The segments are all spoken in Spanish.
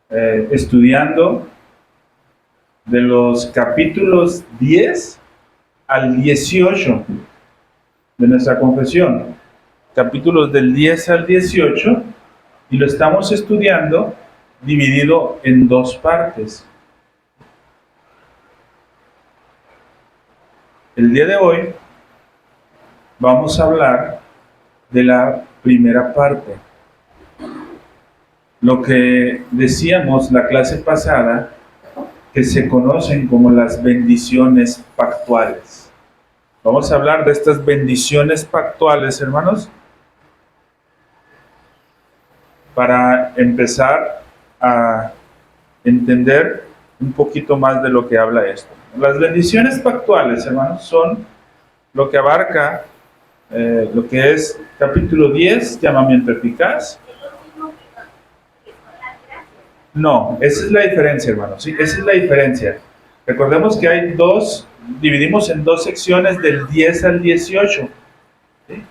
estudiando de los capítulos 10 al 18 de nuestra confesión. Capítulos del 10 al 18, y lo estamos estudiando dividido en dos partes. El día de hoy vamos a hablar de la primera parte. Lo que decíamos la clase pasada, que se conocen como las bendiciones pactuales. Vamos a hablar de estas bendiciones pactuales, hermanos, para empezar a entender un poquito más de lo que habla esto. Las bendiciones pactuales, hermanos, son lo que abarca lo que es capítulo 10, llamamiento eficaz. No, esa es la diferencia, hermanos. ¿Sí? Esa es la diferencia. Recordemos que hay dos, dividimos en dos secciones del 10 al 18. ¿Sí?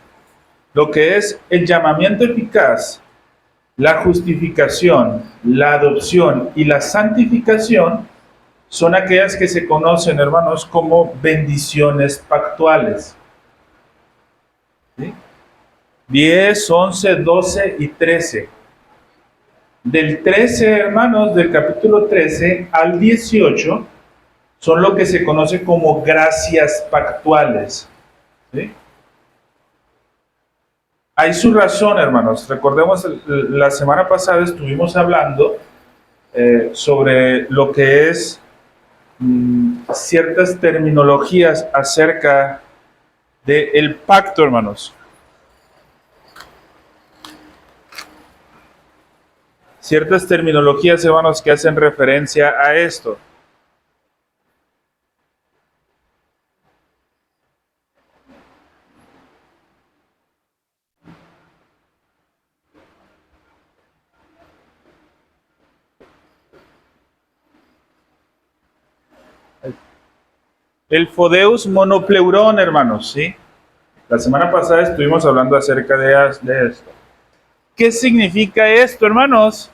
Lo que es el llamamiento eficaz, la justificación, la adopción y la santificación son aquellas que se conocen, hermanos, como bendiciones pactuales. ¿Sí? 10, 11, 12 y 13. Del 13, hermanos, del capítulo 13 al 18, son lo que se conoce como gracias pactuales. ¿Sí? Hay su razón, hermanos. Recordemos, la semana pasada estuvimos hablando sobre lo que es ciertas terminologías acerca del pacto, hermanos. Ciertas terminologías, hermanos, que hacen referencia a esto. El fodeus monopleuron, hermanos, ¿sí? La semana pasada estuvimos hablando acerca de esto. ¿Qué significa esto, hermanos?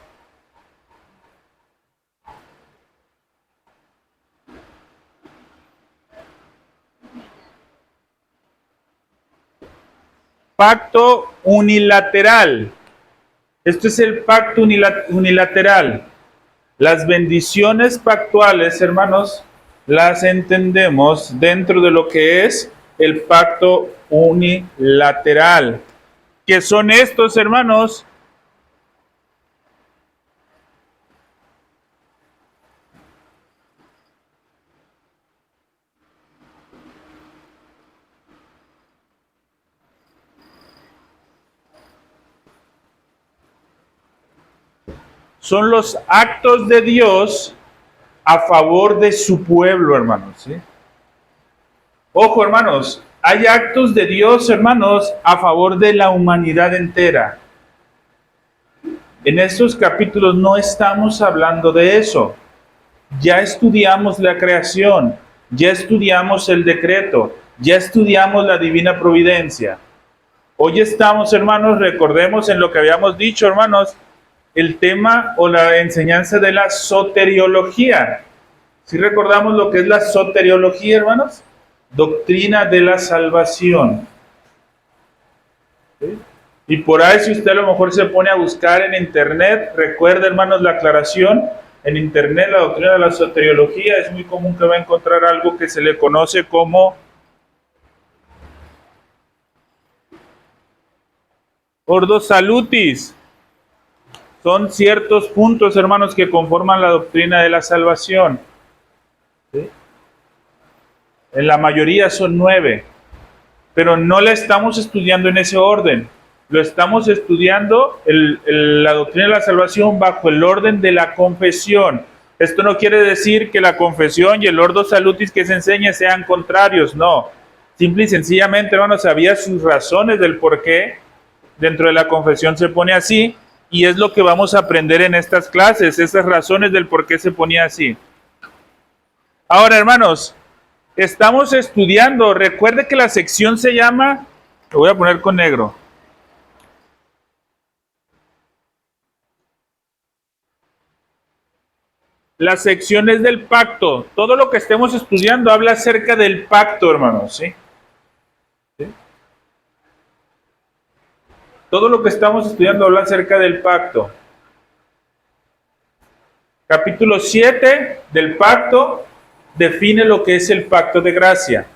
Pacto unilateral. Esto es el pacto unilateral. Las bendiciones pactuales, hermanos, las entendemos dentro de lo que es el pacto unilateral. ¿Qué son estos, hermanos? Son los actos de Dios a favor de su pueblo, hermanos. ¿Sí? Ojo, hermanos, hay actos de Dios, hermanos, a favor de la humanidad entera. En estos capítulos no estamos hablando de eso. Ya estudiamos la creación, ya estudiamos el decreto, ya estudiamos la divina providencia. Hoy estamos, hermanos, recordemos en lo que habíamos dicho, hermanos, el tema o la enseñanza de la soteriología. ¿Sí recordamos lo que es la soteriología, hermanos? Doctrina de la salvación. ¿Sí? Y por ahí, si usted a lo mejor se pone a buscar en internet, recuerde, hermanos, la aclaración. En internet, la doctrina de la soteriología, es muy común que va a encontrar algo que se le conoce como ordo salutis. Son ciertos puntos, hermanos, que conforman la doctrina de la salvación. ¿Sí? En la mayoría son 9, pero no la estamos estudiando en ese orden. Lo estamos estudiando la doctrina de la salvación bajo el orden de la confesión. Esto no quiere decir que la confesión y el ordo salutis que se enseña sean contrarios, no. Simple y sencillamente, hermanos, había sus razones del por qué dentro de la confesión se pone así, y es lo que vamos a aprender en estas clases, esas razones del por qué se ponía así. Ahora, hermanos, estamos estudiando, recuerde que la sección se llama, lo voy a poner con negro, las secciones del pacto. Todo lo que estemos estudiando habla acerca del pacto, hermanos, ¿sí? ¿Sí? Todo lo que estamos estudiando habla acerca del pacto. Capítulo 7 del pacto define lo que es el pacto de gracia.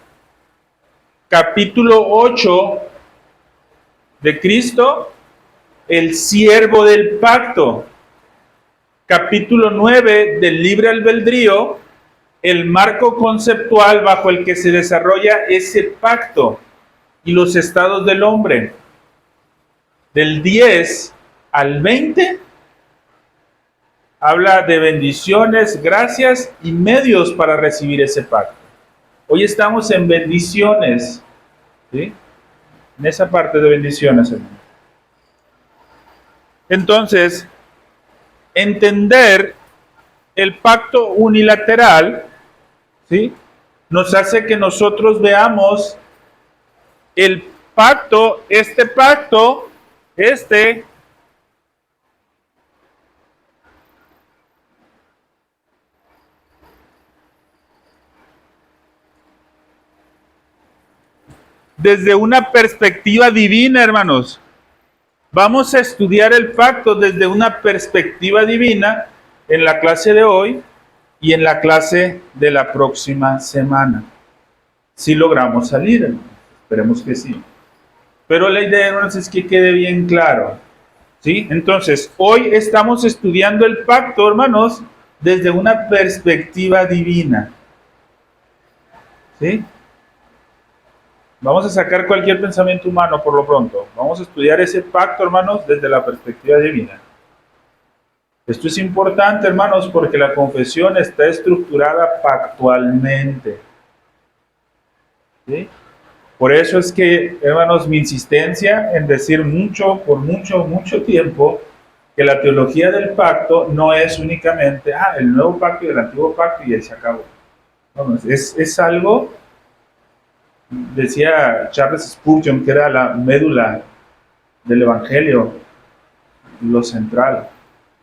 Capítulo 8 de Cristo, el siervo del pacto. Capítulo 9 del libre albedrío, el marco conceptual bajo el que se desarrolla ese pacto y los estados del hombre. Del 10 al 20 habla de bendiciones, gracias y medios para recibir ese pacto. Hoy estamos en bendiciones, ¿sí? En esa parte de bendiciones, hermano. Entonces, entender el pacto unilateral, ¿sí?, nos hace que nosotros veamos el pacto, desde una perspectiva divina, hermanos. Vamos a estudiar el pacto desde una perspectiva divina en la clase de hoy y en la clase de la próxima semana. Si logramos salir, hermanos. Esperemos que sí. Pero la idea, hermanos, es que quede bien claro, ¿sí? Entonces, hoy estamos estudiando el pacto, hermanos, desde una perspectiva divina, ¿sí? Vamos a sacar cualquier pensamiento humano por lo pronto. Vamos a estudiar ese pacto, hermanos, desde la perspectiva divina. Esto es importante, hermanos, porque la confesión está estructurada pactualmente, ¿sí? Por eso es que, hermanos, mi insistencia en decir por mucho tiempo, que la teología del pacto no es únicamente el nuevo pacto y el antiguo pacto y ahí se acabó. No, es algo, decía Charles Spurgeon, que era la médula del Evangelio, lo central.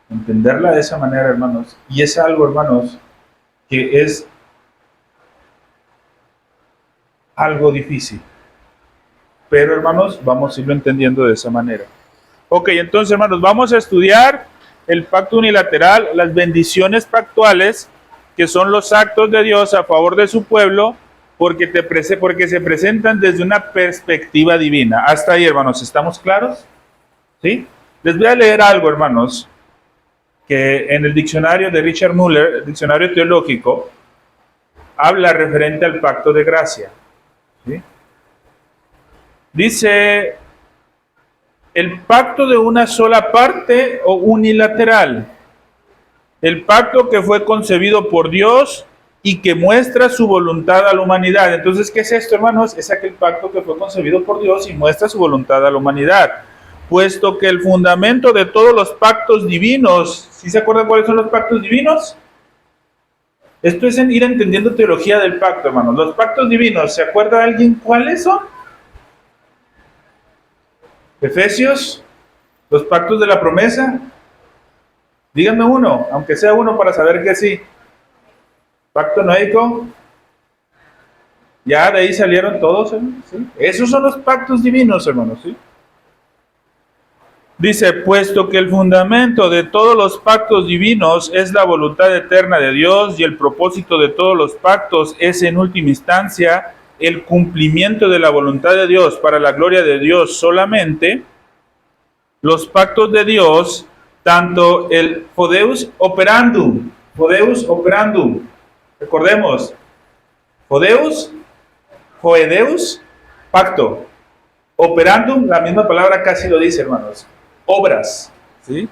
Entenderla de esa manera, hermanos. Y es algo, hermanos, que es algo difícil. Pero, hermanos, vamos a irlo entendiendo de esa manera. Ok, entonces, hermanos, vamos a estudiar el pacto unilateral, las bendiciones pactuales, que son los actos de Dios a favor de su pueblo, porque se presentan desde una perspectiva divina. Hasta ahí, hermanos, ¿estamos claros? ¿Sí? Les voy a leer algo, hermanos, que en el diccionario de Richard Muller, el diccionario teológico, habla referente al pacto de gracia. ¿Sí? Dice, el pacto de una sola parte o unilateral. El pacto que fue concebido por Dios y que muestra su voluntad a la humanidad. Entonces, ¿qué es esto, hermanos? Es aquel pacto que fue concebido por Dios y muestra su voluntad a la humanidad. Puesto que el fundamento de todos los pactos divinos, ¿sí se acuerdan cuáles son los pactos divinos? Esto es ir entendiendo teología del pacto, hermanos. Los pactos divinos, ¿se acuerda alguien cuáles son? Efesios, los pactos de la promesa. Díganme uno, aunque sea uno para saber que sí. Pacto noéico. Ya de ahí salieron todos, hermanos, ¿sí? Esos son los pactos divinos, hermanos, ¿sí? Dice, puesto que el fundamento de todos los pactos divinos es la voluntad eterna de Dios y el propósito de todos los pactos es en última instancia el cumplimiento de la voluntad de Dios para la gloria de Dios solamente, los pactos de Dios, tanto el fodeus operandum, recordemos, foedeus, pacto, operandum, la misma palabra casi lo dice, hermanos, obras, ¿sí?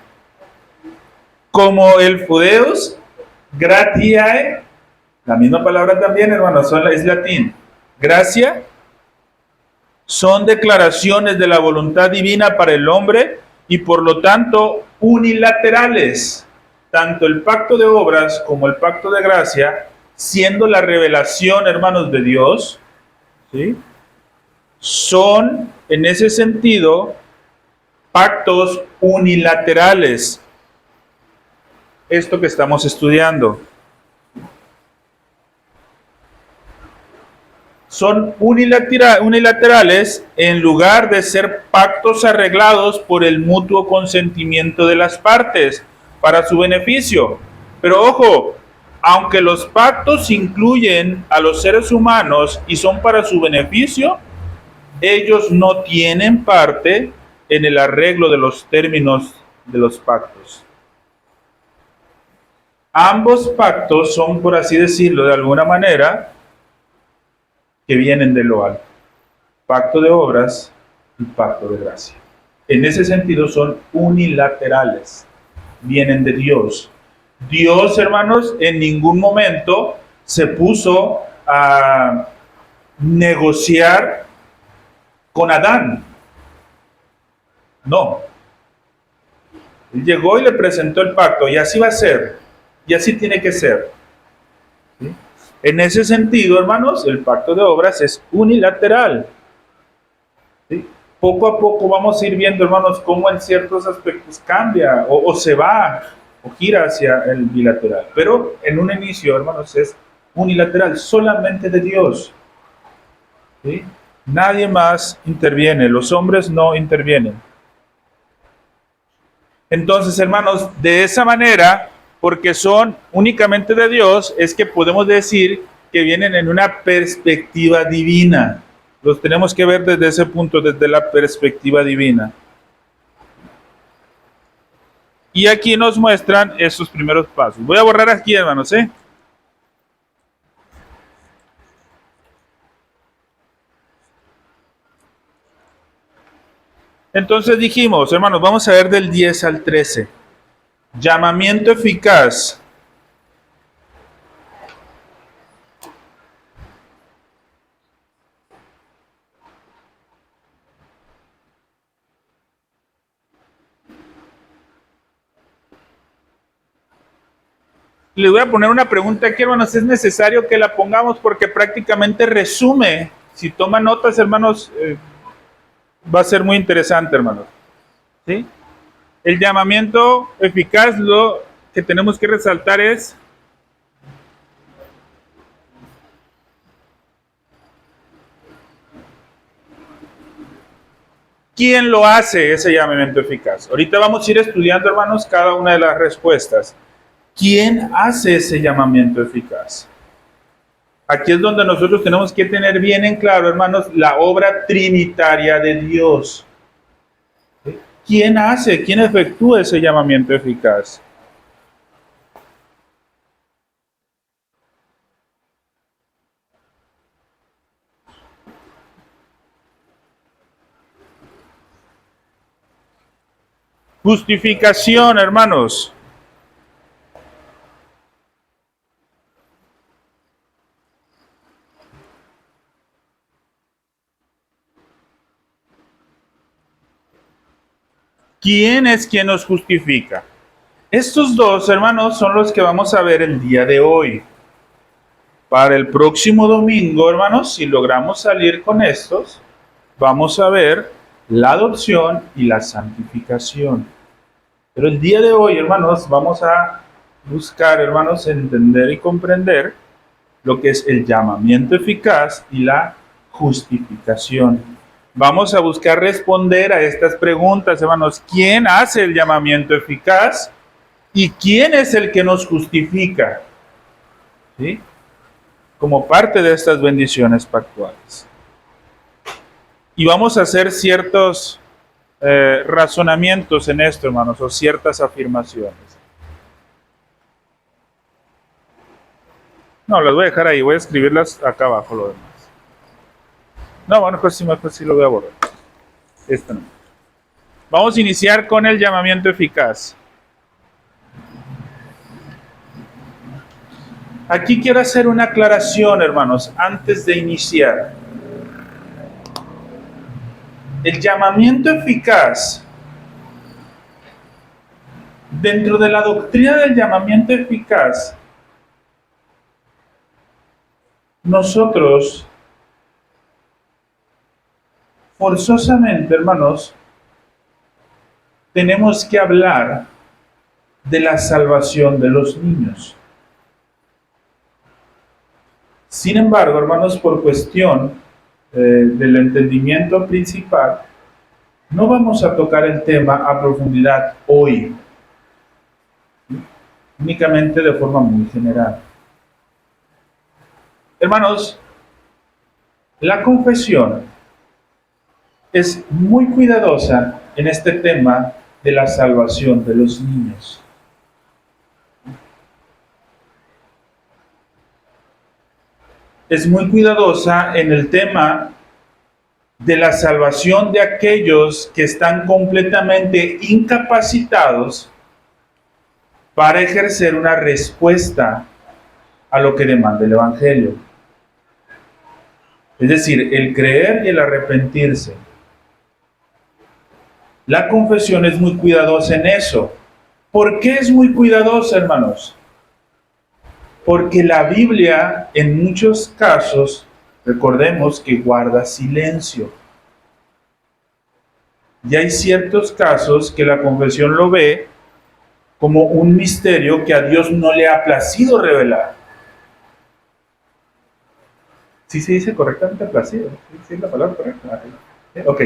Como el fodeus gratiae, la misma palabra también, hermanos, es latín, gracia, son declaraciones de la voluntad divina para el hombre y por lo tanto unilaterales, tanto el pacto de obras como el pacto de gracia, siendo la revelación, hermanos, de Dios, ¿sí?, son en ese sentido pactos unilaterales. esto que estamos estudiando. Son unilaterales en lugar de ser pactos arreglados por el mutuo consentimiento de las partes para su beneficio. Pero ojo, aunque los pactos incluyen a los seres humanos y son para su beneficio, ellos no tienen parte en el arreglo de los términos de los pactos. Ambos pactos son, por así decirlo, de alguna manera, que vienen de lo alto. Pacto de obras y pacto de gracia. En ese sentido son unilaterales. Vienen de Dios. Dios, hermanos, en ningún momento se puso a negociar con Adán. No. Él llegó y le presentó el pacto y así va a ser. Y así tiene que ser. ¿Sí? En ese sentido, hermanos, el pacto de obras es unilateral. ¿Sí? Poco a poco vamos a ir viendo, hermanos, cómo en ciertos aspectos cambia o se va o gira hacia el bilateral. Pero en un inicio, hermanos, es unilateral, solamente de Dios. ¿Sí? Nadie más interviene, los hombres no intervienen. Entonces, hermanos, de esa manera, porque son únicamente de Dios, es que podemos decir que vienen en una perspectiva divina. Los tenemos que ver desde ese punto, desde la perspectiva divina. Y aquí nos muestran esos primeros pasos. Voy a borrar aquí, hermanos, ¿eh? Entonces dijimos, hermanos, vamos a ver del 10 al 13. Llamamiento eficaz. Le voy a poner una pregunta aquí, hermanos. Es necesario que la pongamos porque prácticamente resume. Si toman notas, hermanos, va a ser muy interesante, hermanos. ¿Sí? El llamamiento eficaz, lo que tenemos que resaltar es ¿quién lo hace ese llamamiento eficaz? Ahorita vamos a ir estudiando, hermanos, cada una de las respuestas. ¿Quién hace ese llamamiento eficaz? Aquí es donde nosotros tenemos que tener bien en claro, hermanos, la obra trinitaria de Dios. ¿Quién hace, quién efectúa ese llamamiento eficaz? Justificación, hermanos. ¿Quién es quien nos justifica? Estos dos, hermanos, son los que vamos a ver el día de hoy. Para el próximo domingo, hermanos, si logramos salir con estos, vamos a ver la adopción y la santificación. Pero el día de hoy, hermanos, vamos a buscar, hermanos, entender y comprender lo que es el llamamiento eficaz y la justificación. Vamos a buscar responder a estas preguntas, hermanos. ¿Quién hace el llamamiento eficaz? ¿Y quién es el que nos justifica? ¿Sí? Como parte de estas bendiciones pactuales. Y vamos a hacer ciertos razonamientos en esto, hermanos, o ciertas afirmaciones. No, las voy a dejar ahí, voy a escribirlas acá abajo lo demás. No, bueno, pues sí lo voy a borrar. Esto no. Vamos a iniciar con el llamamiento eficaz. Aquí quiero hacer una aclaración, hermanos, antes de iniciar. El llamamiento eficaz, dentro de la doctrina del llamamiento eficaz, nosotros forzosamente, hermanos, tenemos que hablar de la salvación de los niños. Sin embargo, hermanos, por cuestión del entendimiento principal, no vamos a tocar el tema a profundidad hoy, únicamente de forma muy general. Hermanos, la confesión es muy cuidadosa en este tema de la salvación de los niños. Es muy cuidadosa en el tema de la salvación de aquellos que están completamente incapacitados para ejercer una respuesta a lo que demanda el Evangelio. Es decir, el creer y el arrepentirse. La confesión es muy cuidadosa en eso. ¿Por qué es muy cuidadosa, hermanos? Porque la Biblia, en muchos casos, recordemos que guarda silencio. Y hay ciertos casos que la confesión lo ve como un misterio que a Dios no le ha placido revelar. ¿Sí se dice correctamente placido? ¿Sí es la palabra correcta? Ok.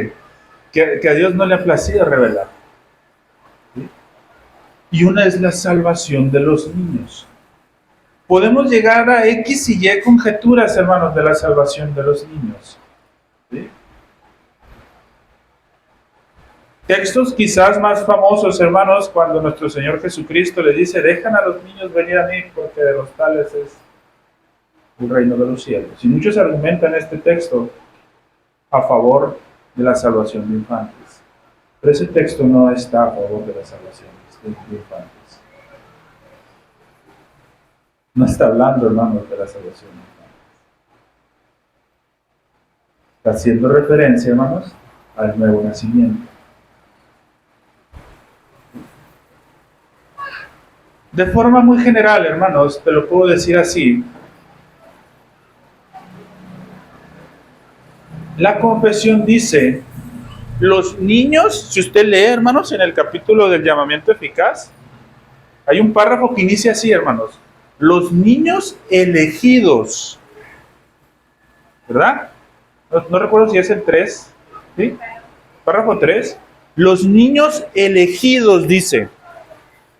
Que a Dios no le ha placido revelar. ¿Sí? Y una es la salvación de los niños. Podemos llegar a X y Y conjeturas, hermanos, de la salvación de los niños. ¿Sí? Textos quizás más famosos, hermanos, cuando nuestro Señor Jesucristo le dice, dejan a los niños venir a mí, porque de los tales es el reino de los cielos. Y muchos argumentan este texto a favor de la salvación de infantes. Pero ese texto no está a favor de la salvación de infantes. No está hablando, hermanos, de la salvación de infantes. Está haciendo referencia, hermanos, al nuevo nacimiento. De forma muy general, hermanos, te lo puedo decir así. La confesión dice, los niños, si usted lee, hermanos, en el capítulo del llamamiento eficaz, hay un párrafo que inicia así, hermanos. Los niños elegidos. ¿Verdad? No recuerdo si es el 3. ¿Sí? Párrafo 3. Los niños elegidos, dice.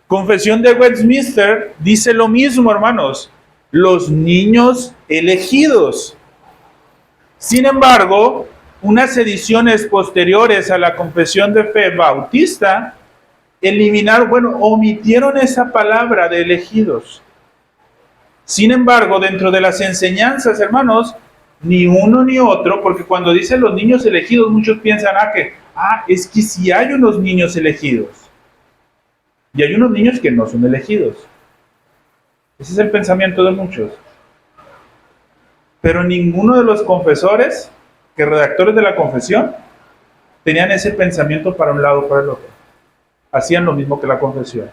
Confesión de Westminster dice lo mismo, hermanos. Los niños elegidos. Sin embargo, unas ediciones posteriores a la Confesión de Fe Bautista omitieron esa palabra de elegidos. Sin embargo, dentro de las enseñanzas, hermanos, ni uno ni otro, porque cuando dicen los niños elegidos, muchos piensan es que sí hay unos niños elegidos. Y hay unos niños que no son elegidos. Ese es el pensamiento de muchos. Pero ninguno de los confesores, que redactores de la confesión, tenían ese pensamiento para un lado o para el otro. Hacían lo mismo que la confesión.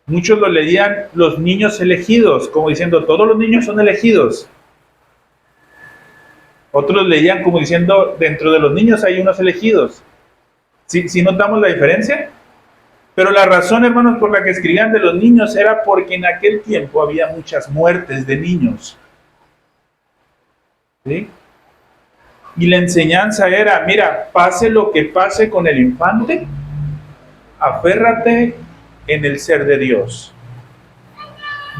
Muchos lo leían los niños elegidos, como diciendo, todos los niños son elegidos. Otros leían como diciendo, dentro de los niños hay unos elegidos. ¿Sí notamos la diferencia? Pero la razón, hermanos, por la que escribían de los niños era porque en aquel tiempo había muchas muertes de niños. ¿Sí? Y la enseñanza era, mira, pase lo que pase con el infante, aférrate en el ser de Dios.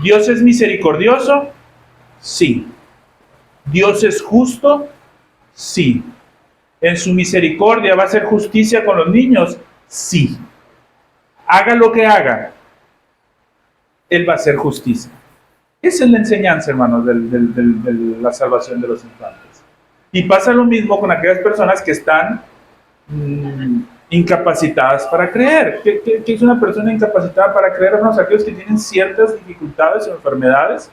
¿Dios es misericordioso? Sí. ¿Dios es justo? Sí. ¿En su misericordia va a hacer justicia con los niños? Sí. Haga lo que haga, Él va a hacer justicia. Esa es la enseñanza, hermanos, de la salvación de los infantes. Y pasa lo mismo con aquellas personas que están incapacitadas para creer. ¿Qué es una persona incapacitada para creer? Hermanos, aquellos que tienen ciertas dificultades o enfermedades,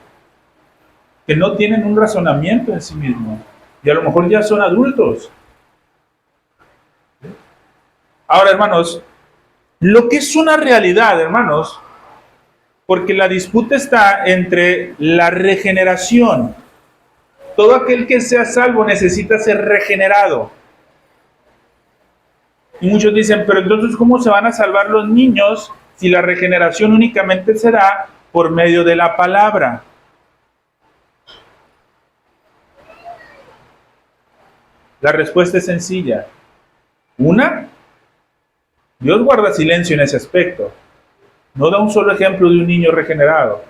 que no tienen un razonamiento en sí mismos, y a lo mejor ya son adultos. Ahora, hermanos, lo que es una realidad, hermanos, porque la disputa está entre la regeneración. Todo aquel que sea salvo necesita ser regenerado. Y muchos dicen, pero entonces, ¿cómo se van a salvar los niños si la regeneración únicamente se da por medio de la palabra? La respuesta es sencilla. Una, Dios guarda silencio en ese aspecto. No da un solo ejemplo de un niño regenerado.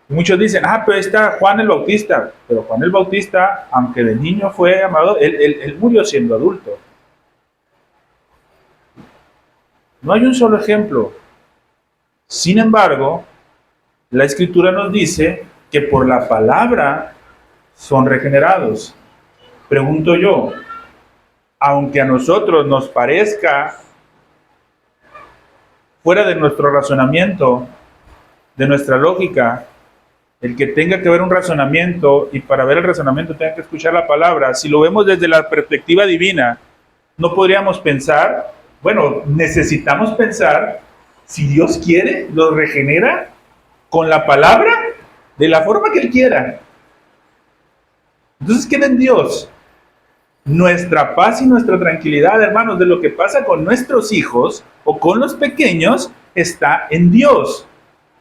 Y muchos dicen, pero está Juan el Bautista. Pero Juan el Bautista, aunque de niño fue amado, él murió siendo adulto. No hay un solo ejemplo. Sin embargo, la Escritura nos dice que por la palabra son regenerados. Pregunto yo, aunque a nosotros nos parezca fuera de nuestro razonamiento, de nuestra lógica, el que tenga que ver un razonamiento y para ver el razonamiento tenga que escuchar la palabra, si lo vemos desde la perspectiva divina, no podríamos pensar, bueno, necesitamos pensar, si Dios quiere, lo regenera con la palabra de la forma que Él quiera. Entonces queda en Dios. Nuestra paz y nuestra tranquilidad, hermanos, de lo que pasa con nuestros hijos o con los pequeños, está en Dios.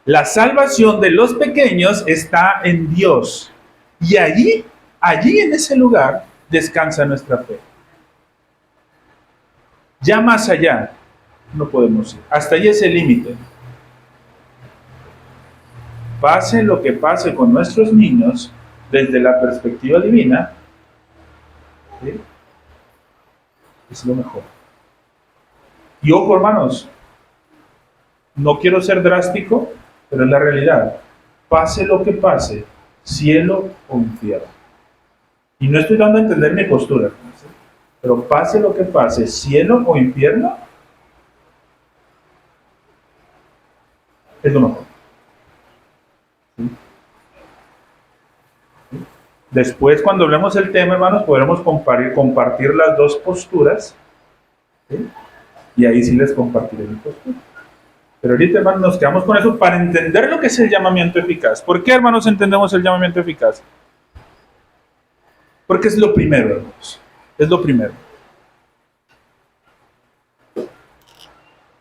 La salvación de los pequeños está en Dios. Y allí en ese lugar, descansa nuestra fe. Ya más allá, no podemos ir. Hasta allí es el límite. Pase lo que pase con nuestros niños, desde la perspectiva divina, ¿sí? Es lo mejor. Y ojo, hermanos, no quiero ser drástico, pero es la realidad. Pase lo que pase, cielo o infierno. Y no estoy dando a entender mi postura, ¿sí? Pero pase lo que pase, cielo o infierno, es lo mejor. ¿Sí? ¿Sí? Después, cuando hablemos del tema, hermanos, podremos compartir las dos posturas, ¿sí? Y ahí sí les compartiré mi postura. Pero ahorita, hermanos, nos quedamos con eso para entender lo que es el llamamiento eficaz. ¿Por qué, hermanos, entendemos el llamamiento eficaz? Porque es lo primero, hermanos. Es lo primero.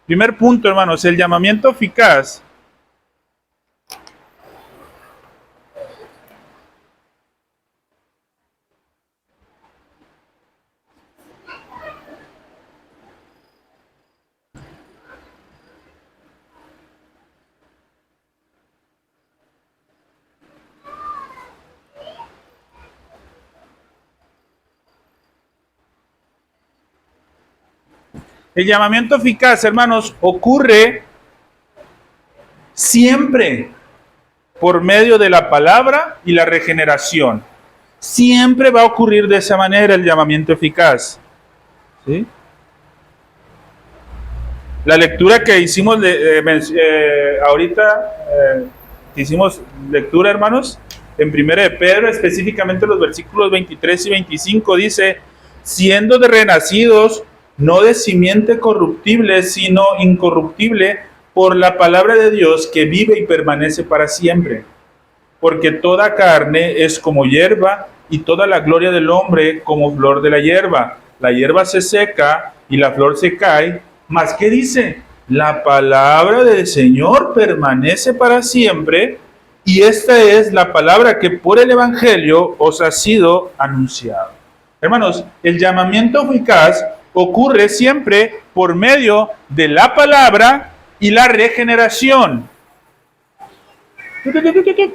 Primer punto, hermanos, el llamamiento eficaz El llamamiento eficaz, hermanos, ocurre siempre por medio de la palabra y la regeneración. Siempre va a ocurrir de esa manera el llamamiento eficaz. ¿Sí? La lectura que hicimos ahorita, que hicimos lectura, hermanos, en 1 de Pedro, específicamente los versículos 23 y 25, dice, siendo de renacidos, no de simiente corruptible, sino incorruptible, por la palabra de Dios que vive y permanece para siempre. Porque toda carne es como hierba, y toda la gloria del hombre como flor de la hierba. La hierba se seca y la flor se cae, mas ¿qué dice? La palabra del Señor permanece para siempre, y esta es la palabra que por el Evangelio os ha sido anunciado. Hermanos, el llamamiento eficaz ocurre siempre por medio de la palabra y la regeneración.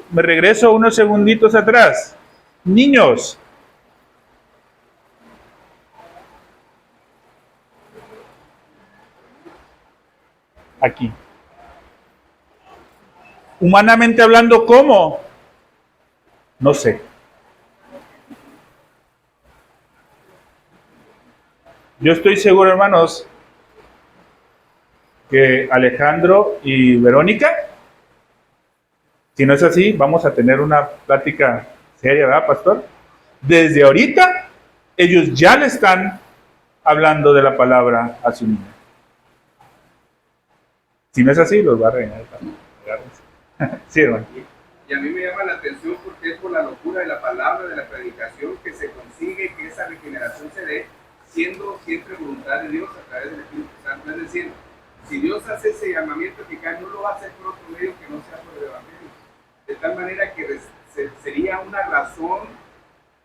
Me regreso unos segunditos atrás. Niños, aquí. Humanamente hablando, ¿cómo? No sé. Yo estoy seguro, hermanos, que Alejandro y Verónica, si no es así, vamos a tener una plática seria, ¿verdad, pastor? Desde ahorita, ellos ya le están hablando de la palabra a su niño. Si no es así, los va a regañar. Sí, hermano. Y a mí me llama la atención porque es por la locura de la palabra, de la predicación, que se consigue que esa regeneración se dé siendo siempre voluntad de Dios a través del Espíritu Santo. Es decir, si Dios hace ese llamamiento eficaz, no lo hace por otro medio que no sea por el Evangelio. De tal manera que sería una razón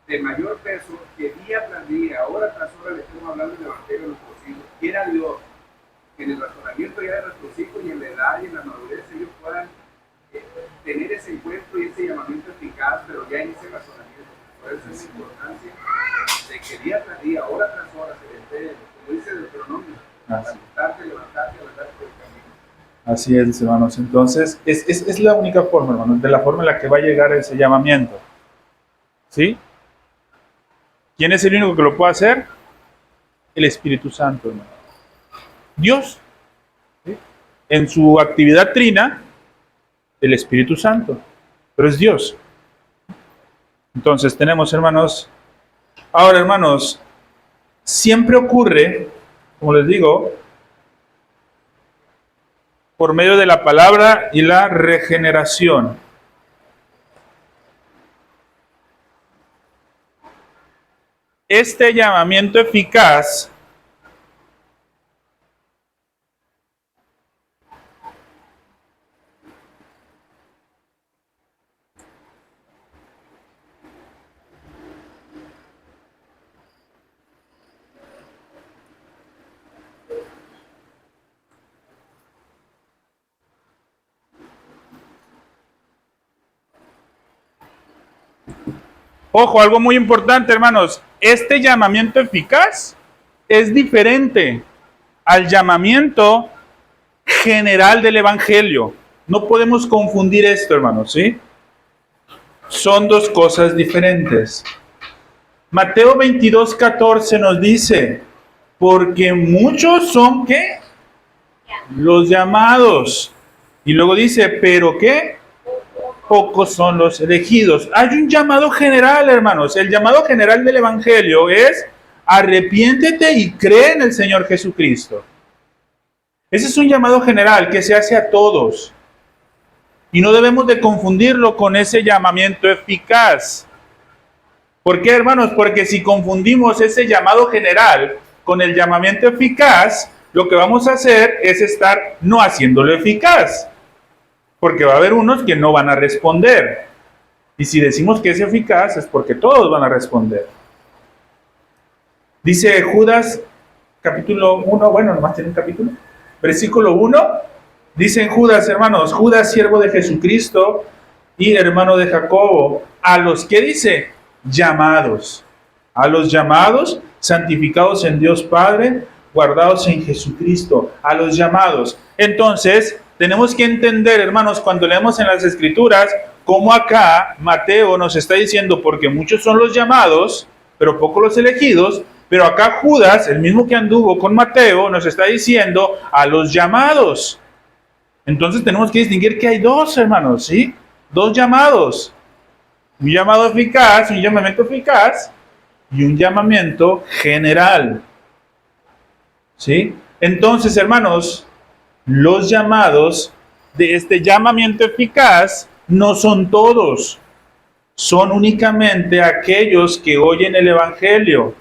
de mayor peso que día tras día, hora tras hora, le estemos hablando del Evangelio a nuestros hijos. Quiera Dios que en el razonamiento ya de nuestros hijos y en la edad y en la madurez ellos puedan tener ese encuentro y ese llamamiento eficaz, pero ya en ese razonamiento. Por eso es la importancia de que día tras día, hora tras hora, se les dé, como dice Deuteronomio, levantarte por el camino. Así es, hermanos. Entonces, es la única forma, hermanos, de la forma en la que va a llegar ese llamamiento. ¿Sí? ¿Quién es el único que lo puede hacer? El Espíritu Santo, hermano. Dios. ¿Sí? En su actividad trina, el Espíritu Santo. Pero es Dios. Entonces tenemos, hermanos. Ahora, hermanos, siempre ocurre, como les digo, por medio de la palabra y la regeneración. Este llamamiento eficaz ojo, algo muy importante, hermanos. Este llamamiento eficaz es diferente al llamamiento general del Evangelio. No podemos confundir esto, hermanos, ¿sí? Son dos cosas diferentes. Mateo 22:14 nos dice, porque muchos son, ¿qué? Los llamados. Y luego dice, ¿pero qué? Pocos son los elegidos. Hay un llamado general, hermanos. El llamado general del Evangelio es arrepiéntete y cree en el Señor Jesucristo. Ese es un llamado general que se hace a todos. Y no debemos de confundirlo con ese llamamiento eficaz. ¿Por qué, hermanos? Porque si confundimos ese llamado general con el llamamiento eficaz, lo que vamos a hacer es estar no haciéndolo eficaz. Porque va a haber unos que no van a responder. Y si decimos que es eficaz, es porque todos van a responder. Dice Judas, capítulo 1, bueno, nomás tiene un capítulo. Versículo 1, dice en Judas, hermanos, Judas, siervo de Jesucristo y hermano de Jacobo, a los que dice, llamados. A los llamados, santificados en Dios Padre, guardados en Jesucristo. A los llamados. Entonces, tenemos que entender, hermanos, cuando leemos en las Escrituras, cómo acá Mateo nos está diciendo, porque muchos son los llamados, pero pocos los elegidos, pero acá Judas, el mismo que anduvo con Mateo, nos está diciendo a los llamados. Entonces tenemos que distinguir que hay dos, hermanos, ¿sí? Dos llamados. Un llamado eficaz, un llamamiento eficaz, y un llamamiento general. ¿Sí? Entonces, hermanos, los llamados de este llamamiento eficaz no son todos, son únicamente aquellos que oyen el Evangelio,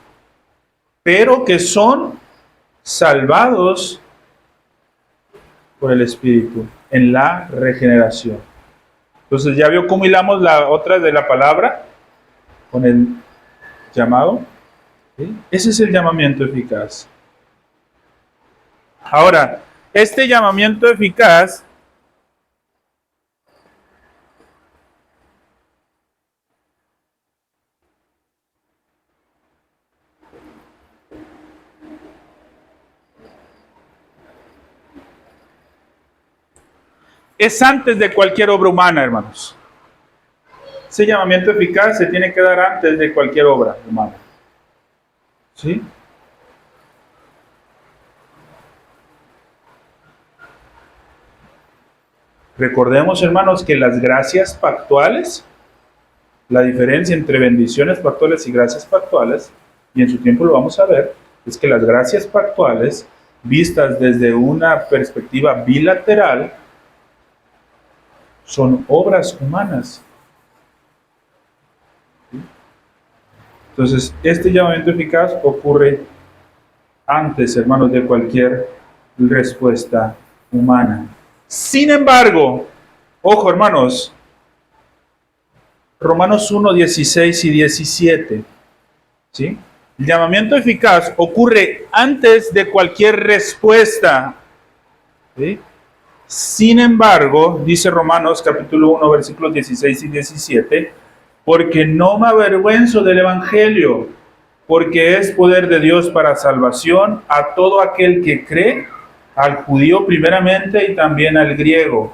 pero que son salvados por el Espíritu en la regeneración. Entonces, ¿ya vio cómo hilamos la otra de la palabra con el llamado? ¿Sí? Ese es el llamamiento eficaz. Ahora, este llamamiento eficaz es antes de cualquier obra humana, hermanos. Ese llamamiento eficaz se tiene que dar antes de cualquier obra humana. ¿Sí? Recordemos, hermanos, que las gracias pactuales, la diferencia entre bendiciones pactuales y gracias pactuales, y en su tiempo lo vamos a ver, es que las gracias pactuales, vistas desde una perspectiva bilateral, son obras humanas. ¿Sí? Entonces, este llamamiento eficaz ocurre antes, hermanos, de cualquier respuesta humana. Sin embargo, ojo, hermanos, Romanos 1, 16 y 17, ¿sí? El llamamiento eficaz ocurre antes de cualquier respuesta, ¿sí? Sin embargo, dice Romanos capítulo 1, versículos 16 y 17, porque no me avergüenzo del Evangelio, porque es poder de Dios para salvación a todo aquel que cree, al judío primeramente y también al griego.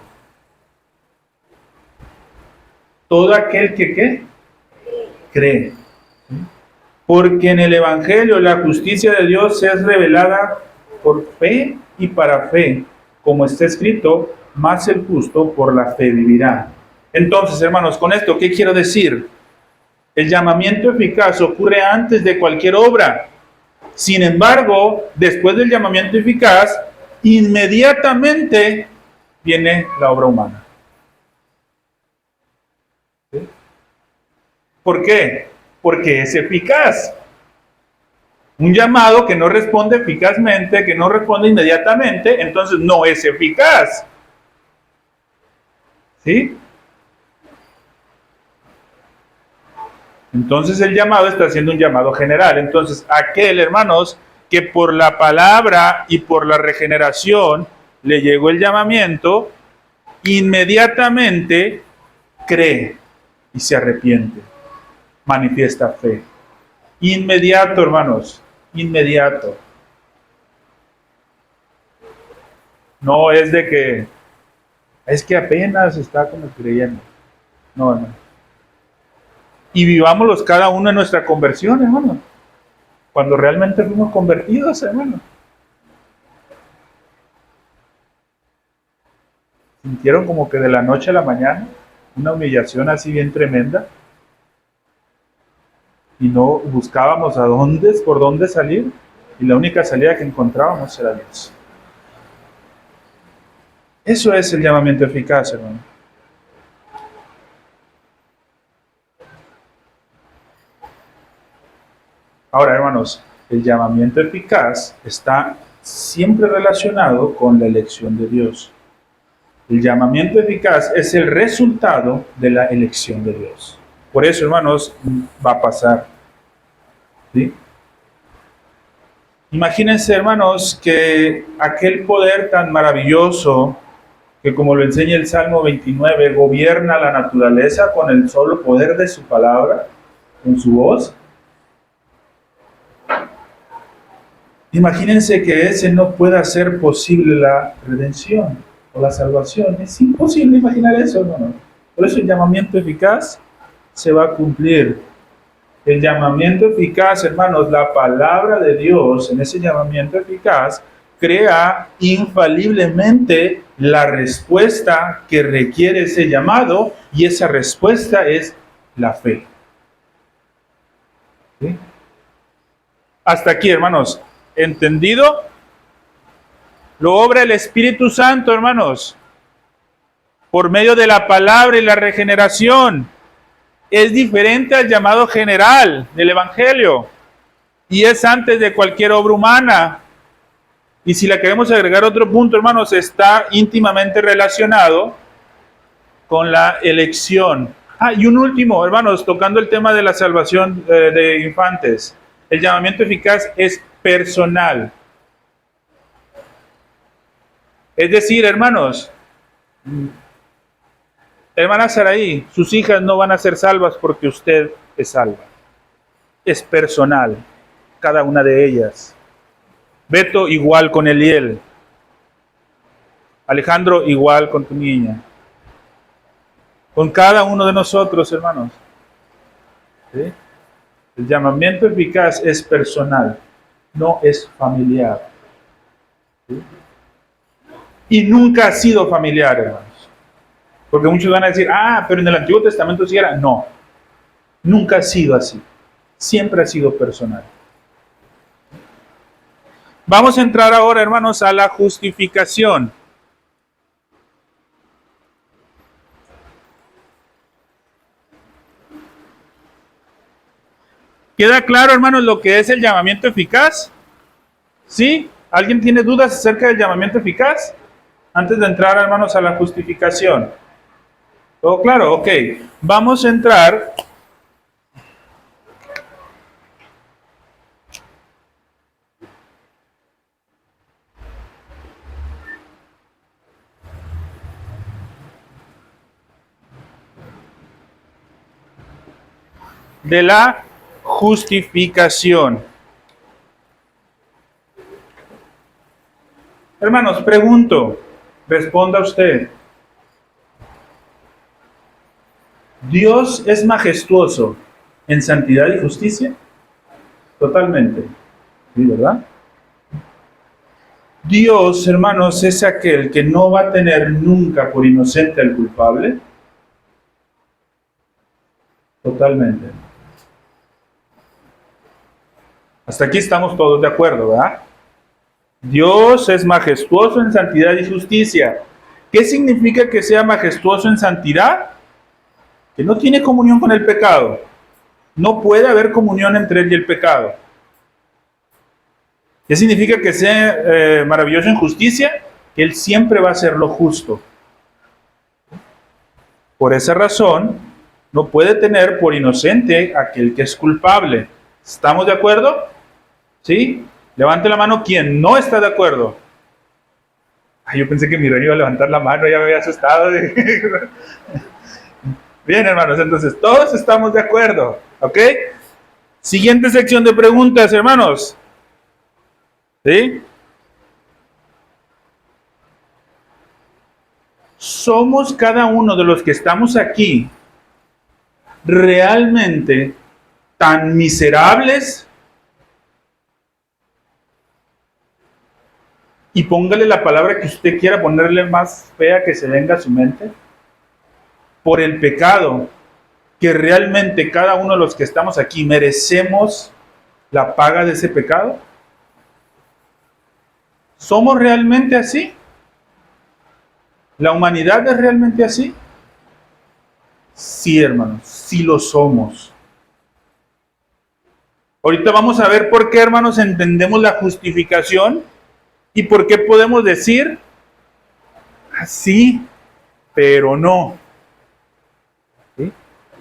Todo aquel que ¿qué? Cree. Porque en el Evangelio la justicia de Dios es revelada por fe y para fe, como está escrito, más el justo por la fe vivirá. Entonces, hermanos, con esto, ¿qué quiero decir? El llamamiento eficaz ocurre antes de cualquier obra. Sin embargo, después del llamamiento eficaz, inmediatamente viene la obra humana. ¿Sí? ¿Por qué? Porque es eficaz. Un llamado que no responde eficazmente, que no responde inmediatamente, entonces no es eficaz. ¿Sí? Entonces el llamado está siendo un llamado general. Entonces aquel, hermanos, que por la palabra y por la regeneración le llegó el llamamiento, inmediatamente cree y se arrepiente, manifiesta fe. Inmediato, hermanos, inmediato. No es de que, es que apenas está como creyendo. No, hermano. Y vivámoslos cada uno en nuestra conversión, hermano. Cuando realmente fuimos convertidos, hermano. Sintieron como que de la noche a la mañana una humillación así bien tremenda. Y no buscábamos por dónde salir. Y la única salida que encontrábamos era Dios. Eso es el llamamiento eficaz, hermano. Ahora, hermanos, el llamamiento eficaz está siempre relacionado con la elección de Dios. El llamamiento eficaz es el resultado de la elección de Dios. Por eso, hermanos, va a pasar. ¿Sí? Imagínense, hermanos, que aquel poder tan maravilloso que, como lo enseña el Salmo 29, gobierna la naturaleza con el solo poder de su palabra, con su voz. Imagínense que ese no pueda hacer posible la redención o la salvación. Es imposible imaginar eso, hermano. Por eso el llamamiento eficaz se va a cumplir. El llamamiento eficaz, hermanos, la palabra de Dios en ese llamamiento eficaz crea infaliblemente la respuesta que requiere ese llamado, y esa respuesta es la fe. ¿Sí? Hasta aquí, hermanos. ¿Entendido? Lo obra el Espíritu Santo, hermanos, por medio de la palabra y la regeneración. Es diferente al llamado general del Evangelio y es antes de cualquier obra humana. Y si le queremos agregar otro punto, hermanos, está íntimamente relacionado con la elección. Y un último, hermanos, tocando el tema de la salvación de infantes. El llamamiento eficaz es personal. Es decir, hermanos, hermana Saraí, sus hijas no van a ser salvas porque usted es salva. Es personal, cada una de ellas. Beto igual con Eliel. Alejandro igual con tu niña. Con cada uno de nosotros, hermanos. ¿Sí? El llamamiento eficaz es personal, no es familiar. ¿Sí? Y nunca ha sido familiar, hermanos. Porque muchos van a decir, pero en el Antiguo Testamento sí era. No, nunca ha sido así. Siempre ha sido personal. Vamos a entrar ahora, hermanos, a la justificación. ¿Queda claro, hermanos, lo que es el llamamiento eficaz? ¿Sí? ¿Alguien tiene dudas acerca del llamamiento eficaz? Antes de entrar, hermanos, a la justificación. ¿Todo claro? Ok. Vamos a entrar de la justificación. Hermanos, pregunto, responda usted. ¿Dios es majestuoso en santidad y justicia? Totalmente. ¿Sí, verdad? Dios, hermanos, es aquel que no va a tener nunca por inocente al culpable. Totalmente. Hasta aquí estamos todos de acuerdo, ¿verdad? Dios es majestuoso en santidad y justicia. ¿Qué significa que sea majestuoso en santidad? Que no tiene comunión con el pecado. No puede haber comunión entre él y el pecado. ¿Qué significa que sea maravilloso en justicia? Que él siempre va a hacer lo justo. Por esa razón, no puede tener por inocente aquel que es culpable. ¿Estamos de acuerdo? ¿Sí? Levante la mano quien no está de acuerdo. Ay, yo pensé que mi rey iba a levantar la mano, ya me había asustado. Bien, hermanos, entonces todos estamos de acuerdo. ¿Ok? Siguiente sección de preguntas, hermanos. ¿Sí? ¿Somos cada uno de los que estamos aquí realmente tan miserables? Y póngale la palabra que usted quiera ponerle más fea que se venga a su mente. Por el pecado, que realmente cada uno de los que estamos aquí merecemos la paga de ese pecado. ¿Somos realmente así? ¿La humanidad es realmente así? Sí, hermanos, sí lo somos. Ahorita vamos a ver por qué, hermanos, entendemos la justificación y por qué podemos decir así, pero no. ¿Sí?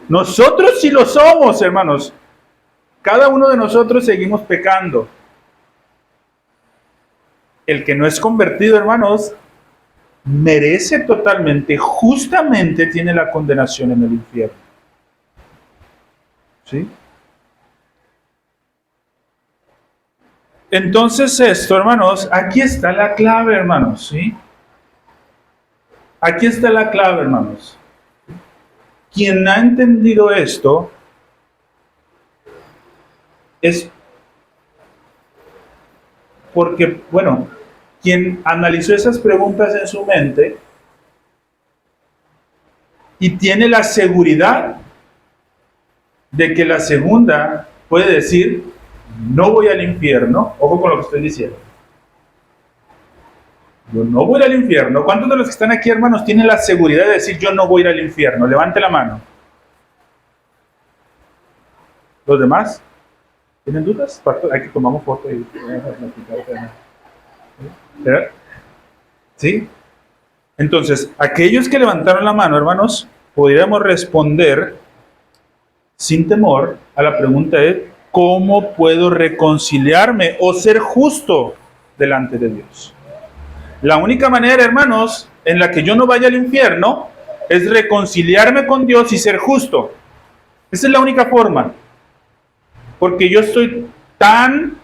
Nosotros sí lo somos, hermanos. Cada uno de nosotros seguimos pecando. El que no es convertido, hermanos, merece totalmente, justamente tiene la condenación en el infierno. ¿Sí? Entonces esto, hermanos, aquí está la clave, hermanos, ¿sí? Aquí está la clave, hermanos. Quien ha entendido esto es porque, bueno, quien analizó esas preguntas en su mente y tiene la seguridad de que la segunda puede decir, no voy al infierno. Ojo con lo que estoy diciendo. Yo no voy al infierno. ¿Cuántos de los que están aquí, hermanos, tienen la seguridad de decir, yo no voy a ir al infierno? Levante la mano. ¿Los demás? ¿Tienen dudas? Hay que tomamos foto y ¿sí? Entonces, aquellos que levantaron la mano, hermanos, podríamos responder sin temor a la pregunta de ¿cómo puedo reconciliarme o ser justo delante de Dios? La única manera, hermanos, en la que yo no vaya al infierno es reconciliarme con Dios y ser justo. Esa es la única forma. Porque yo estoy tan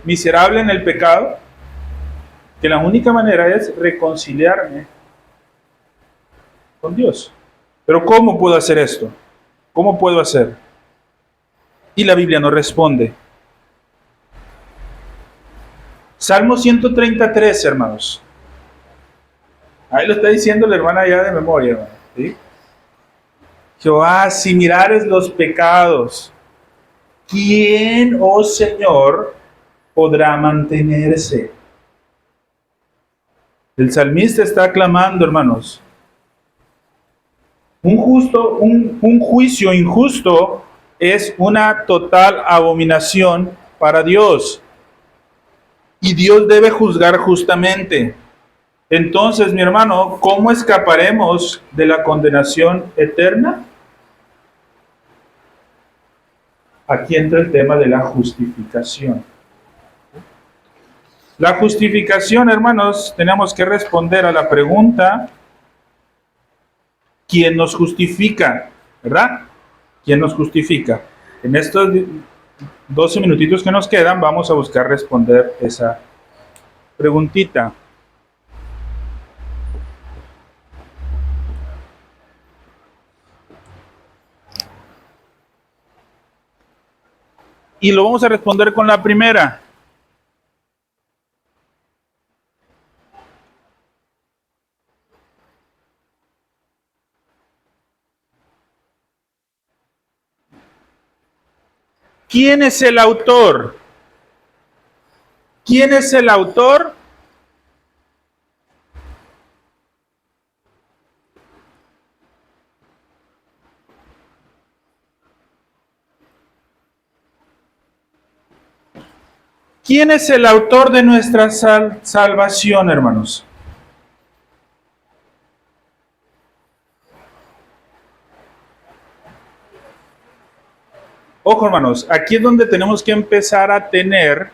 miserable en el pecado que la única manera es reconciliarme con Dios. Pero ¿cómo puedo hacer esto? ¿Cómo puedo hacer? Y la Biblia nos responde. Salmo 133, hermanos. Ahí lo está diciendo la hermana ya de memoria, hermano. ¿Sí? Jehová, si mirares los pecados, ¿quién, oh Señor, podrá mantenerse? El salmista está clamando, hermanos. Un juicio injusto es una total abominación para Dios. Y Dios debe juzgar justamente. Entonces, mi hermano, ¿cómo escaparemos de la condenación eterna? Aquí entra el tema de la justificación. La justificación, hermanos, tenemos que responder a la pregunta, ¿quién nos justifica? ¿Verdad? ¿Quién nos justifica? En estos 12 minutitos que nos quedan, vamos a buscar responder esa preguntita. Y lo vamos a responder con la primera. ¿Quién es el autor? ¿Quién es el autor? ¿Quién es el autor de nuestra salvación, hermanos? Ojo, hermanos, aquí es donde tenemos que empezar a tener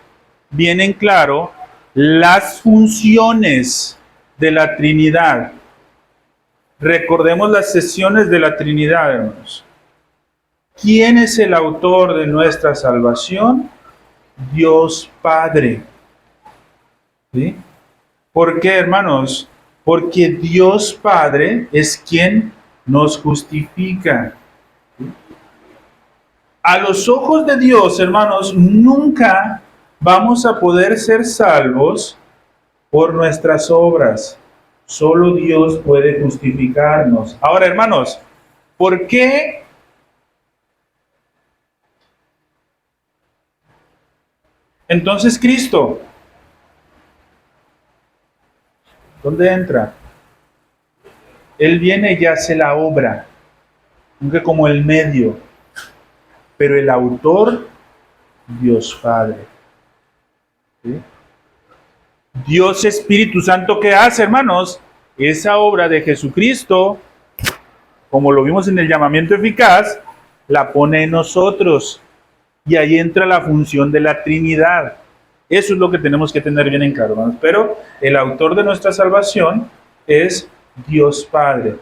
bien en claro las funciones de la Trinidad. Recordemos las sesiones de la Trinidad, hermanos. ¿Quién es el autor de nuestra salvación? Dios Padre. ¿Sí? ¿Por qué, hermanos? Porque Dios Padre es quien nos justifica. A los ojos de Dios, hermanos, nunca vamos a poder ser salvos por nuestras obras. Solo Dios puede justificarnos. Ahora, hermanos, ¿por qué? Entonces Cristo, ¿dónde entra? Él viene y hace la obra, aunque como el medio, pero el autor, Dios Padre. ¿Sí? Dios Espíritu Santo, ¿qué hace, hermanos? Esa obra de Jesucristo, como lo vimos en el llamamiento eficaz, la pone en nosotros. Y ahí entra la función de la Trinidad. Eso es lo que tenemos que tener bien en claro, hermanos. Pero el autor de nuestra salvación es Dios Padre.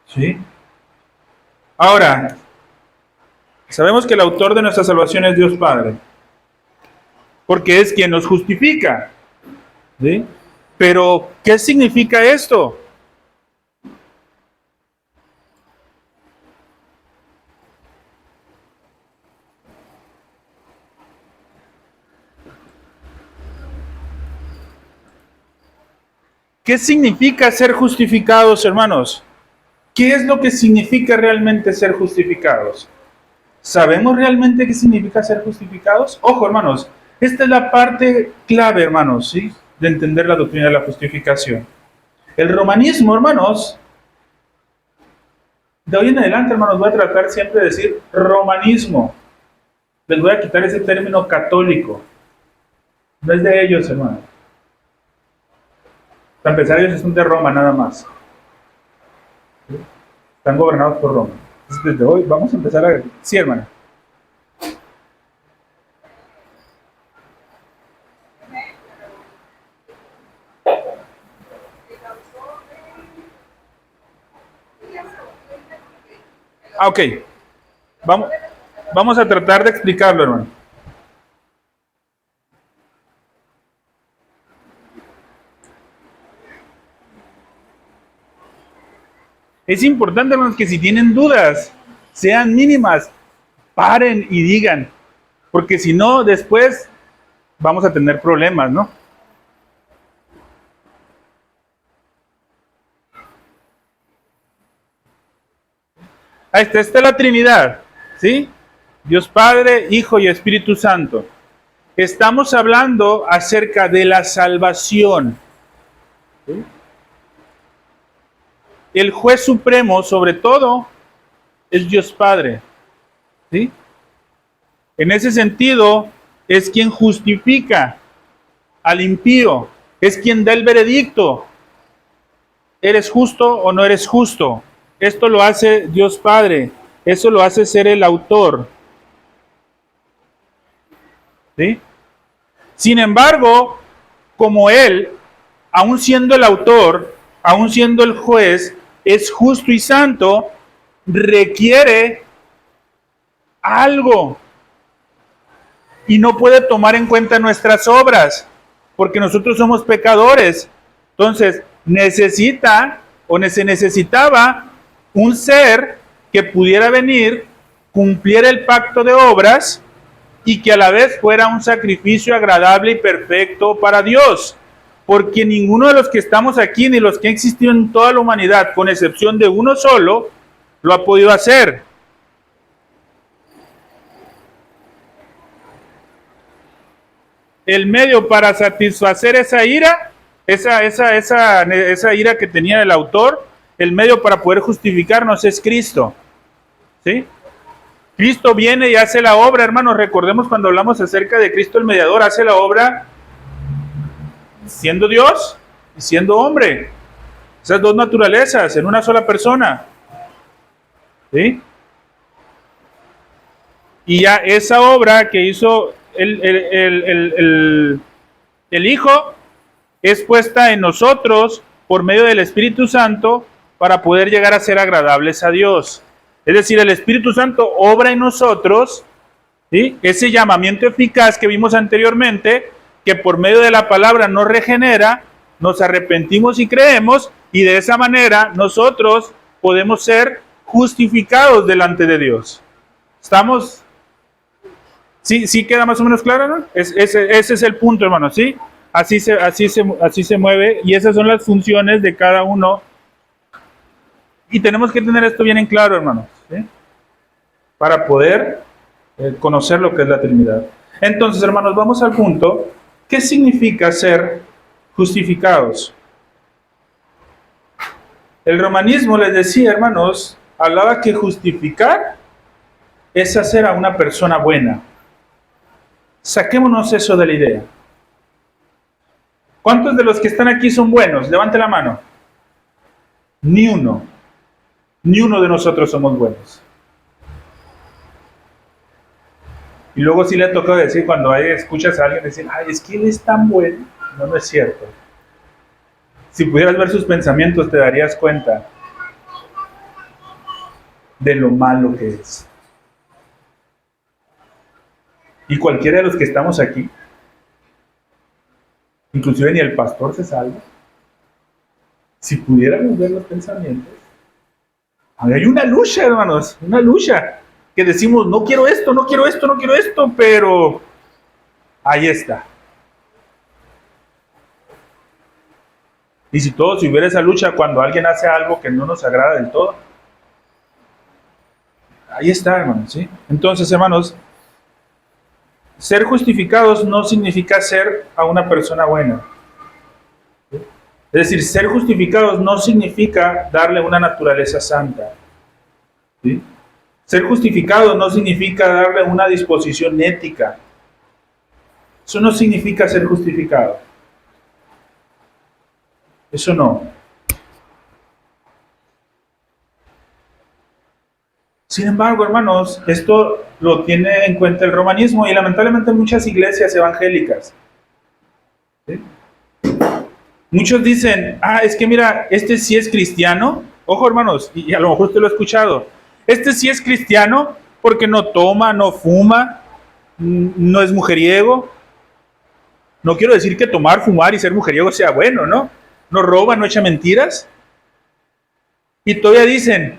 ¿Sí? Ahora, sabemos que el autor de nuestra salvación es Dios Padre, porque es quien nos justifica. ¿Sí? Pero, ¿qué significa esto? ¿Qué significa ser justificados, hermanos? ¿Qué es lo que significa realmente ser justificados? ¿Sabemos realmente qué significa ser justificados? Ojo, hermanos, esta es la parte clave, hermanos, ¿sí? De entender la doctrina de la justificación. El romanismo, hermanos, de hoy en adelante, hermanos, voy a tratar siempre de decir romanismo. Les voy a quitar ese término católico. No es de ellos, hermanos. Para empezar, ellos son de Roma, nada más. ¿Sí? Están gobernados por Roma. Entonces, desde hoy vamos a empezar a... Sí, hermana. Ah, ok. Vamos a tratar de explicarlo, hermano. Es importante, hermanos, que si tienen dudas, sean mínimas, paren y digan, porque si no, después vamos a tener problemas, ¿no? Ahí está, esta es la Trinidad, ¿sí? Dios Padre, Hijo y Espíritu Santo. Estamos hablando acerca de la salvación. ¿Sí? El juez supremo, sobre todo, es Dios Padre. ¿Sí? En ese sentido, es quien justifica al impío, es quien da el veredicto. ¿Eres justo o no eres justo? Esto lo hace Dios Padre, eso lo hace ser el autor. ¿Sí? Sin embargo, como Él, aun siendo el autor, aun siendo el juez, es justo y santo, requiere algo y no puede tomar en cuenta nuestras obras, porque nosotros somos pecadores. Entonces, se necesitaba un ser que pudiera venir, cumpliera el pacto de obras y que a la vez fuera un sacrificio agradable y perfecto para Dios. Porque ninguno de los que estamos aquí, ni los que han existido en toda la humanidad, con excepción de uno solo, lo ha podido hacer. El medio para satisfacer esa ira, esa ira que tenía el autor, el medio para poder justificarnos es Cristo. ¿Sí? Cristo viene y hace la obra, hermanos. Recordemos cuando hablamos acerca de Cristo el mediador, hace la obra siendo Dios y siendo hombre. Esas dos naturalezas en una sola persona. ¿Sí? Y ya esa obra que hizo el Hijo es puesta en nosotros por medio del Espíritu Santo para poder llegar a ser agradables a Dios. Es decir, el Espíritu Santo obra en nosotros, ¿sí? Ese llamamiento eficaz que vimos anteriormente, que por medio de la palabra nos regenera, nos arrepentimos y creemos, y de esa manera nosotros podemos ser justificados delante de Dios. ¿Estamos? ¿Sí queda más o menos claro, no? Ese es el punto, hermano, ¿sí? Así se mueve, y esas son las funciones de cada uno. Y tenemos que tener esto bien en claro, hermanos, ¿sí? Para poder conocer lo que es la Trinidad. Entonces, hermanos, vamos al punto. ¿Qué significa ser justificados? El romanismo, les decía, hermanos, hablaba que justificar es hacer a una persona buena. Saquémonos eso de la idea. ¿Cuántos de los que están aquí son buenos? Levante la mano. Ni uno. Ni uno de nosotros somos buenos. Y luego sí le ha tocado decir, cuando escuchas a alguien decir, ay, es que él es tan bueno. No, no es cierto. Si pudieras ver sus pensamientos, te darías cuenta de lo malo que es. Y cualquiera de los que estamos aquí, inclusive ni el pastor se salva, si pudiéramos ver los pensamientos, hay una lucha, hermanos, una lucha, que decimos, no quiero esto, no quiero esto, no quiero esto, pero ahí está. Y si hubiera esa lucha cuando alguien hace algo que no nos agrada del todo, ahí está, hermanos, ¿sí? Entonces, hermanos, ser justificados no significa ser a una persona buena. ¿Sí? Es decir, ser justificados no significa darle una naturaleza santa. ¿Sí? Ser justificado no significa darle una disposición ética. Eso no significa ser justificado. Eso no. Sin embargo, hermanos, esto lo tiene en cuenta el romanismo y lamentablemente muchas iglesias evangélicas. ¿Sí? Muchos dicen, es que mira, este sí es cristiano. Ojo, hermanos, y a lo mejor usted lo ha escuchado. Este sí es cristiano porque no toma, no fuma, no es mujeriego. No quiero decir que tomar, fumar y ser mujeriego sea bueno, ¿no? No roba, no echa mentiras. Y todavía dicen,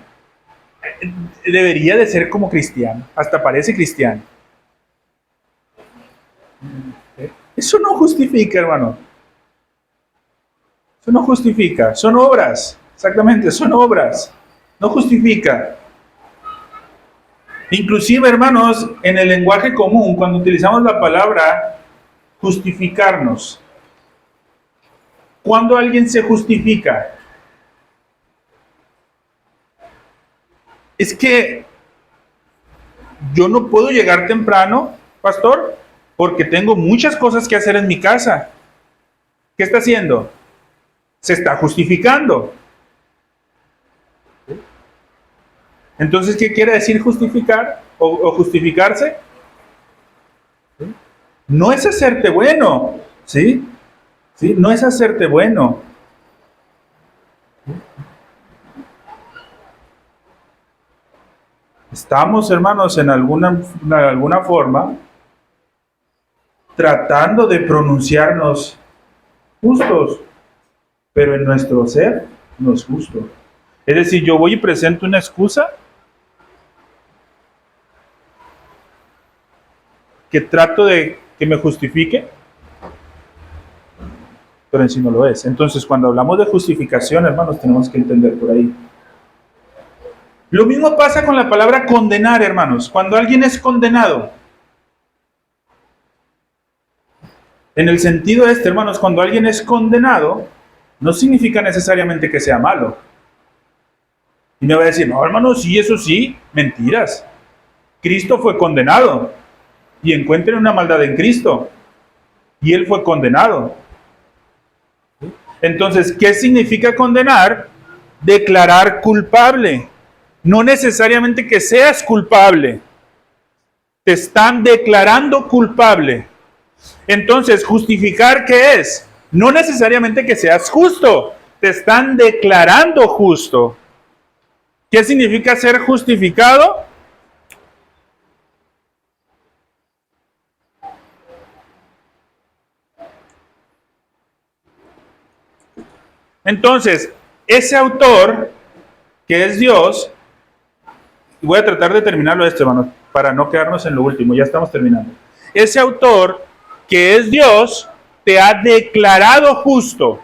debería de ser como cristiano, hasta parece cristiano. Eso no justifica, hermano. Eso no justifica, son obras, exactamente, son obras. No justifica. Inclusive, hermanos, en el lenguaje común, cuando utilizamos la palabra justificarnos, ¿cuándo alguien se justifica? Es que yo no puedo llegar temprano, pastor, porque tengo muchas cosas que hacer en mi casa. ¿Qué está haciendo? Se está justificando. Entonces, ¿qué quiere decir justificar o justificarse? No es hacerte bueno, ¿sí? ¿Sí? No es hacerte bueno. Estamos, hermanos, en alguna forma tratando de pronunciarnos justos, pero en nuestro ser no es justo. Es decir, yo voy y presento una excusa que trato de que me justifique, pero en sí no lo es. Entonces, cuando hablamos de justificación, hermanos, tenemos que entender por ahí. Lo mismo pasa con la palabra condenar, hermanos. Cuando alguien es condenado, en el sentido hermanos, cuando alguien es condenado, no significa necesariamente que sea malo. Y me va a decir, no, hermano, sí, eso sí, mentiras. Cristo fue condenado. Y encuentren una maldad en Cristo. Y Él fue condenado. Entonces, ¿qué significa condenar? Declarar culpable. No necesariamente que seas culpable. Te están declarando culpable. Entonces, ¿justificar qué es? No necesariamente que seas justo. Te están declarando justo. ¿Qué significa ser justificado? Entonces, ese autor, que es Dios, y voy a tratar de terminarlo esto, hermano, para no quedarnos en lo último, ya estamos terminando. Ese autor, que es Dios, te ha declarado justo.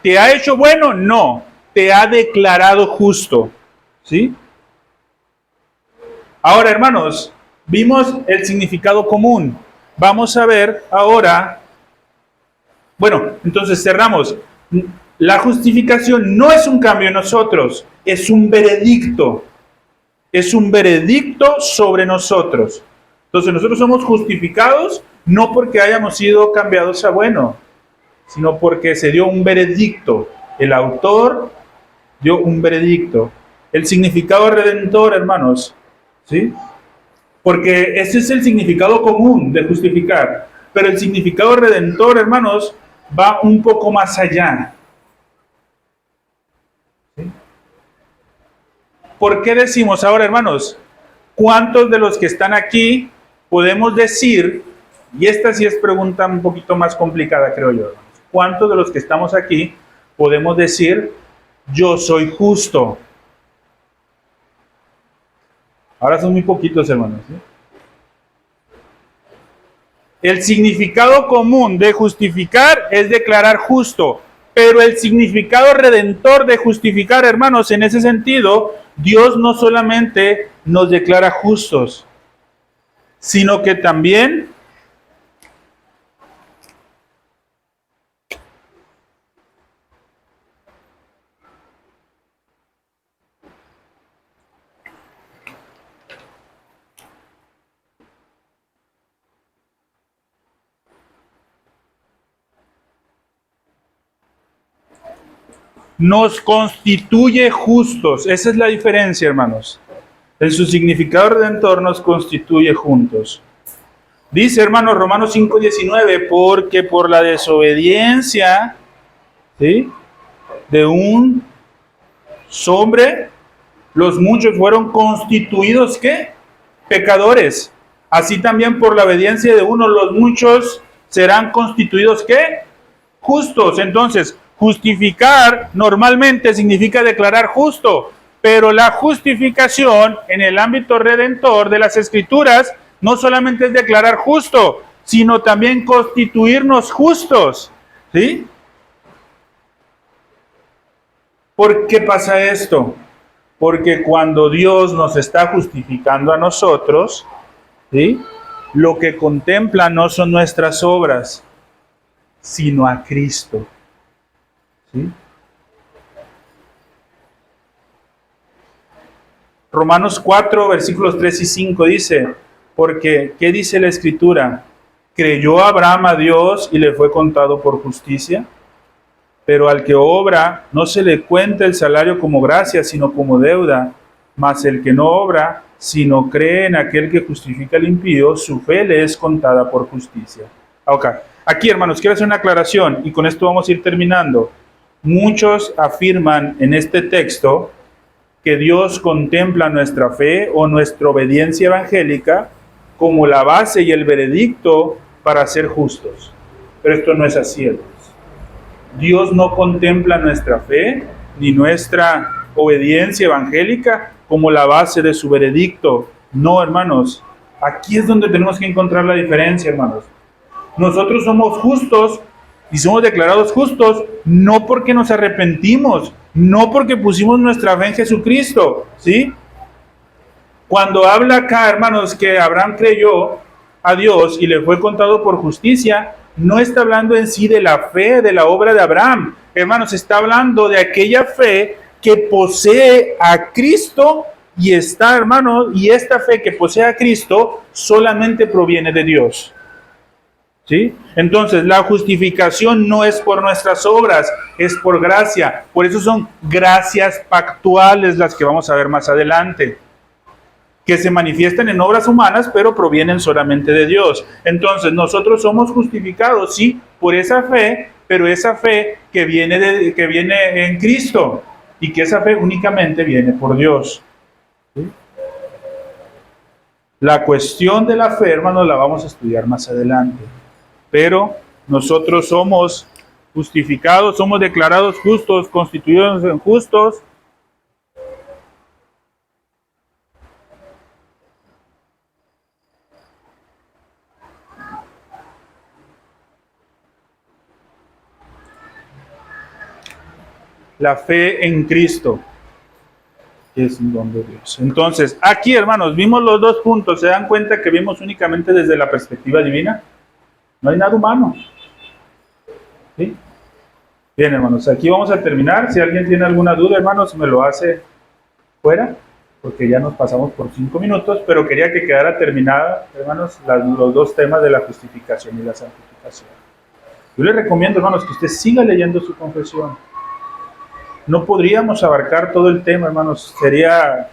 ¿Te ha hecho bueno? No, te ha declarado justo. ¿Sí? Ahora, hermanos, vimos el significado común. Vamos a ver ahora, bueno, entonces cerramos. La justificación no es un cambio en nosotros, es un veredicto. Es un veredicto sobre nosotros. Entonces nosotros somos justificados no porque hayamos sido cambiados a bueno, sino porque se dio un veredicto. El autor dio un veredicto. El significado redentor, hermanos, ¿sí? Porque ese es el significado común de justificar. Pero el significado redentor, hermanos, va un poco más allá. ¿Sí? ¿Por qué decimos ahora, hermanos? ¿Cuántos de los que están aquí podemos decir, y esta sí es pregunta un poquito más complicada, creo yo, hermanos, ¿cuántos de los que estamos aquí podemos decir, yo soy justo? Ahora son muy poquitos, hermanos, ¿sí? El significado común de justificar es declarar justo, pero el significado redentor de justificar, hermanos, en ese sentido, Dios no solamente nos declara justos, sino que también nos constituye justos. Esa es la diferencia, hermanos. En su significado redentor nos constituye juntos. Dice, hermanos, Romanos 5:19, porque por la desobediencia, ¿sí?, de un hombre, los muchos fueron constituidos, ¿qué? Pecadores. Así también por la obediencia de uno, los muchos serán constituidos, ¿qué? Justos. Entonces, justificar normalmente significa declarar justo, pero la justificación en el ámbito redentor de las Escrituras no solamente es declarar justo, sino también constituirnos justos. ¿Sí? ¿Por qué pasa esto? Porque cuando Dios nos está justificando a nosotros, ¿sí?, lo que contempla no son nuestras obras, sino a Cristo. ¿Sí? Romanos 4, versículos 3 y 5 dice, Porque, ¿qué dice la Escritura? Creyó Abraham a Dios y le fue contado por justicia. Pero al que obra no se le cuenta el salario como gracia, sino como deuda. Mas el que no obra, sino cree en aquel que justifica al impío, su fe le es contada por justicia. Ok, aquí hermanos, quiero hacer una aclaración y con esto vamos a ir terminando. Muchos afirman en este texto que Dios contempla nuestra fe o nuestra obediencia evangélica como la base y el veredicto para ser justos. Pero esto no es así, hermanos. Dios no contempla nuestra fe ni nuestra obediencia evangélica como la base de su veredicto. No, hermanos. Aquí es donde tenemos que encontrar la diferencia, hermanos. Nosotros somos justos y somos declarados justos no porque nos arrepentimos, no porque pusimos nuestra fe en Jesucristo, ¿sí? Cuando habla acá, hermanos, que Abraham creyó a Dios y le fue contado por justicia, no está hablando en sí de la fe, de la obra de Abraham. Hermanos, está hablando de aquella fe que posee a Cristo y está, hermanos, y esta fe que posee a Cristo solamente proviene de Dios. ¿Sí? Entonces, la justificación no es por nuestras obras, es por gracia. Por eso son gracias pactuales las que vamos a ver más adelante, que se manifiestan en obras humanas, pero provienen solamente de Dios. Entonces, nosotros somos justificados, sí, por esa fe, pero esa fe que viene en Cristo, y que esa fe únicamente viene por Dios. ¿Sí? La cuestión de la fe, hermanos, la vamos a estudiar más adelante. Pero nosotros somos justificados, somos declarados justos, constituidos en justos. La fe en Cristo, que es un don de Dios. Entonces, aquí, hermanos, vimos los dos puntos. ¿Se dan cuenta que vimos únicamente desde la perspectiva divina? No hay nada humano. ¿Sí? Bien, hermanos, aquí vamos a terminar. Si alguien tiene alguna duda, hermanos, me lo hace fuera, porque ya nos pasamos por 5 minutos, pero quería que quedara terminada, hermanos, los dos temas de la justificación y la santificación. Yo les recomiendo, hermanos, que usted siga leyendo su confesión. No podríamos abarcar todo el tema, hermanos, sería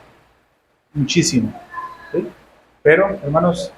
muchísimo. ¿Sí? Pero, hermanos,